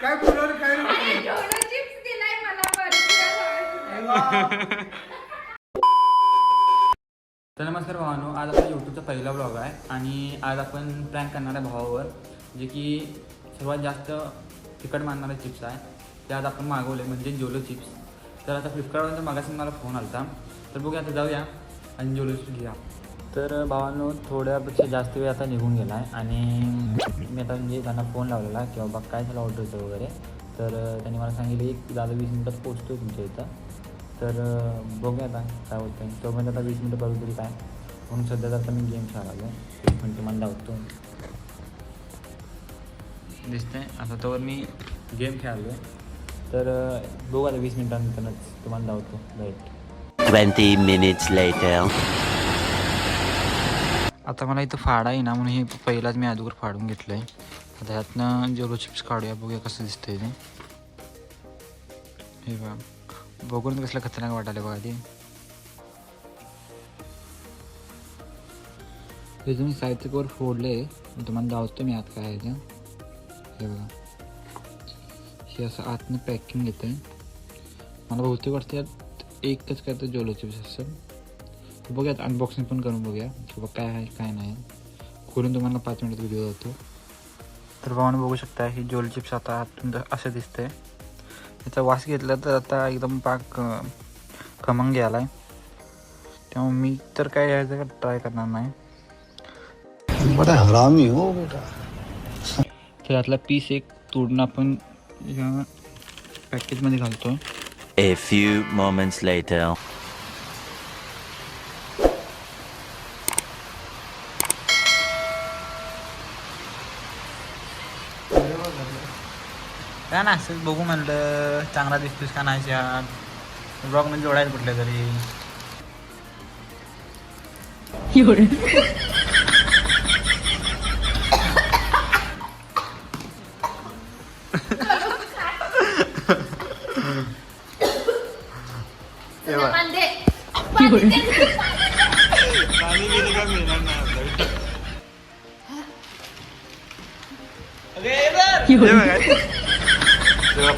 काय बोलवलं काय अरे डोनो चिप्स दिलाय मला बरं. तर नमस्कार भावांनो, आज आपला यूट्यूबचा पहिला ब्लॉग आहे आणि आज आपण प्रँक करणार आहे भावावर, जे की सर्वात जास्त तिखट मानणारे चिप्स आहे. ते आज आपण मागवले म्हणजे जोलो चिप्स. तर आता फ्लिपकार्टवरून मागाशी मला फोन आला, तर बघूया आता जाऊया आणि जोलो चिप्स घ्या. तर भावांनो थोड्यापेक्षा जास्त वेळ आता निघून गेला आहे आणि मी आता म्हणजे त्यांना फोन लावलेला की बाबा काय झालं ऑर्डरचं वगैरे. तर त्यांनी मला सांगितले की दादा 20 मिनटात पोचतो आहे तुमच्या इथं. तर बघूया आता काय होतं आहे. तोपर्यंत आता 20 मिनटं बघू तरी काय, म्हणून सध्या तर मी गेम खेळायला आलो. एक मिनटं मला लावतो दिसतंय आता तोवर मी गेम खेळालो आहे. तर बघू आता 20 मिनटानंतरच तुम्हाला लावतो राईट. 20 minutes later. आता मला इथं फाडा आहे ना, म्हणून हे पहिलाच मी अगोदर फाडून घेतलं आहे. आता ह्यातनं जोलो चिप्स काढूया, बघूया कसं दिसतंय ते. हे बघा, बघून कसलं खतरनाक वाटायला बघा ते. हे तुम्ही साईडचं कवर फोडलं आहे, तुम्हाला दावतो मी आत काय आहे ते. हे बघा, हे असं आतनं पॅकिंग येतं आहे. मला बहुतेक वाटतं यात एकच काय तर जोलो चिप्स असेल. बघूयात अनबॉक्सिंग पण करून बघूया की बघा काय आहे काय नाही. खोलून तुम्हाला 5 मिनिटात व्हिडिओ जातो. तर भावानं बघू शकता ही जोलो चिप्स आता आतून असं दिसतंय. याचा वास घेतला तर आता एकदम पाक खमंग आला आहे, त्यामुळे मी तर काय यायचं ट्राय करणार नाही. बड़ा हरामी हो बेटा. तर यातला पीस एक तोडून आपण या पॅकेजमध्ये घालतो. A few moments later. काय ना असं बघू म्हणलं चांगला दिसतोस का नाही यार, ब्लॉगमध्ये जोडायला कुठल्या तरी.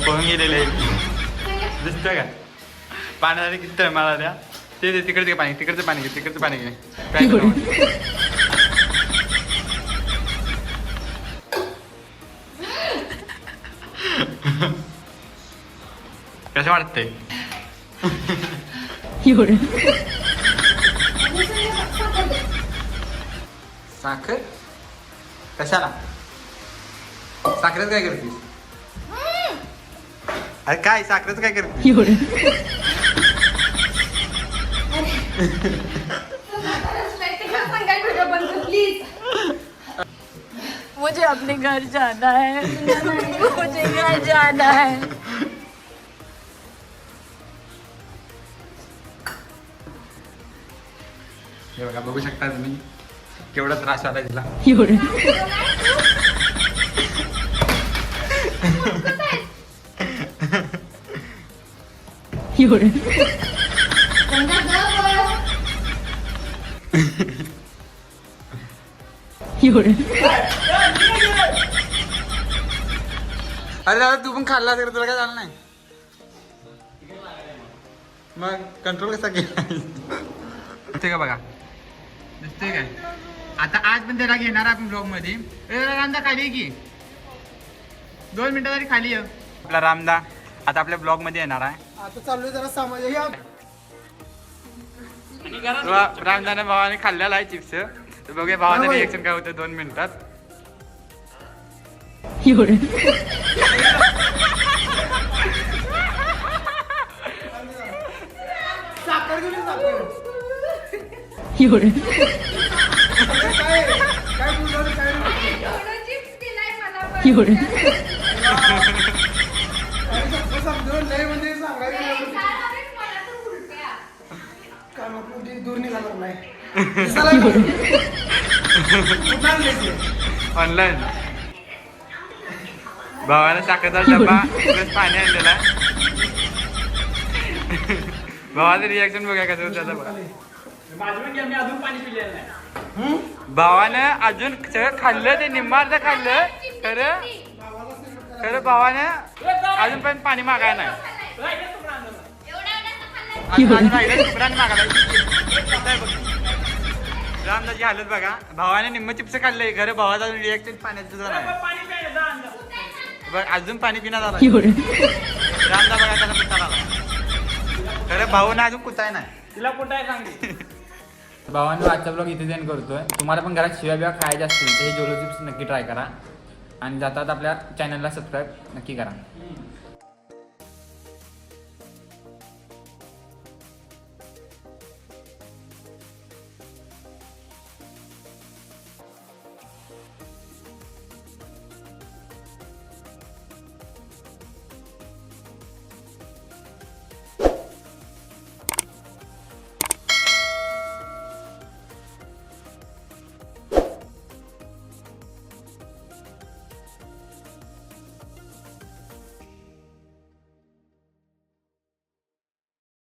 पळून गेलेले दिसतं का पाण्यासाठी किती मला द्या. ते तिकडचं पाणी तिकडचं पाणी घे तिकडचं पाणी घे. कसं वाटतंय? साखर कशाला? साखरेच काय करतेस? अरे काय साखरेच काय करते? मुझे अपने घर जाना है. मुझे घर जाना है. हे बघा बघू शकता तुम्ही केवढा त्रास आला तिला. अरे दादा तू पण खाल्ला तर तुला काय झालं नाही? मग कंट्रोल कसा केला? दिसते का बघा, दिसते काय? आता आज पण त्याला घेणार आपण ब्लॉग मध्ये. रामदा खाली आहे की 2 मिनिटं तरी खाली आहे आपला रामदा. आता आपल्या ब्लॉग मध्ये येणार आहे. आता चाललोय जरा सामान या. रामदाने भावाने खाल्लेला आहे चिप्स. तर बघूया भावाचं रिएक्शन काय होतं 2 मिनिटात. साखर गेली साखर. काय बोलवलं काय डोनो चिप्स दिलाय मला बरं. समजून नाही म्हणजे सांगायचं मला तर उलट्या. कामात दूर निघाला नाही. ऑनलाईन भावाला साखरेचा डब्बा प्लस पाणी आणलेला. भावाचं रिॲक्शन बघा कसं होतं त्याचं बघा. भावानं अजून सगळं खाल्लं, ते निम्मार्ध खाल्लं खरं खरं भावाने अजून पण पाणी मागाय नाही अजून राहिलं तुकडाने मागायला रामदाची हालत बघा भावाने निम्म चिप्स काढलंय खरं भावाचा अजून रिएक्शन पाण्याचं सुद्धा नाही बघ अजून पाणी पिण्यात आलं रामदा बघा त्याला कुठला आला खरं भाऊने अजून कुठाय नाही तिला कुठं आहे सांगते भावांनो आजचा ब्लॉग इथे सेंड करतोय तुम्हाला पण घरात शिव्या बिव्या खायच्या असतील तर हे जोलो चिप्स नक्की ट्राय करा आणि जातात आपल्या चॅनलला सबस्क्राईब नक्की करा